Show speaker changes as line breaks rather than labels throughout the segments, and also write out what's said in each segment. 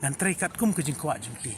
dan terikat kum ke jengkuat jengki.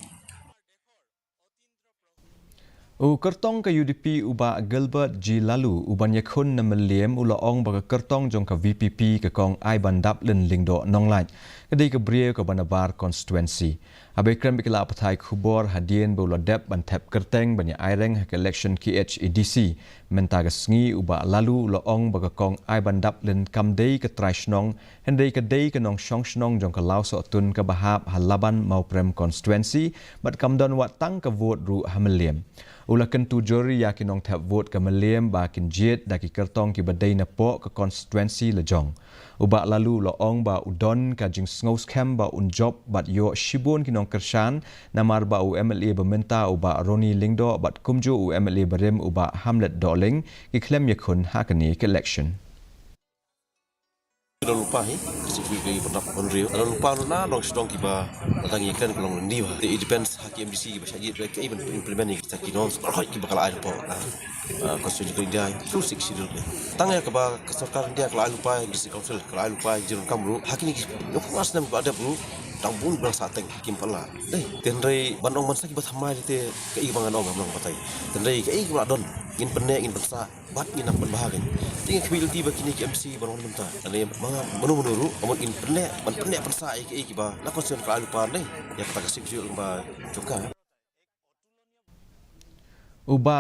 Kyrtong ke UDP uba Gilbert Laloo uban yakun na Myllliem ulaong baga Kyrtong jong ka VPP ke kong Aibandaplin Lyng nonglaj kadai ke bria ke banabar constituency. Abai krem bikila apatai khubor hadien bula dep bantep Kyrtong banya aireng ke election KHASI mentaga sengi uba Laloo ulaong baga kong Aibandaplin kamdei ke traishnong hendai ke dei ke nong shongshnong jong ka lau tun ke bahap halaban mau prem constituency bat kamdon watang ke vote ru Myllliem. Ulakan tu juri yakin nong tap vote ke Myllliem bakin jet daki Kyrtong ki badai napok ke konstituensi lejong. Uba Laloo loong ba udon ka jing sngaus kem ba unjob bat yo shibun ki nong kershan namar ba UMLA berminta uba Roni Lingdo bat kumju UMLA berim uba Hamlet Doling ki klem yakun hakani ke election.
Dah lupa kasih bagi pendapat penriu. Dah lupa na long sedong kiba tentang ikan kalau ndi bah. It depends haki MDC kiba syajit mereka even implement ni kita Kynnoh. Kalau kiba kalau ada pun. Konstitusi India itu siksi dulu. Tangnya kiba keserkan dia kalau lupa MDC Council kalau lupa jirun kamru. Haki ni nak mas nam ada pun tang pun berasa teng hakim pala. Tenrai bandong mansa kiba thamai te ke ibangan ong amlang patai. Tenrai ke kiba don ingin penek ingin bersa bat ingin nak berbahagia. Tinggal kabiliti bagi ni KMC baru mentah. Ada mga menuru amun ingin penek bersa ke kiba. Nak konsen kalau lupa ni. Ya kata kasih juga ba juga.
Uba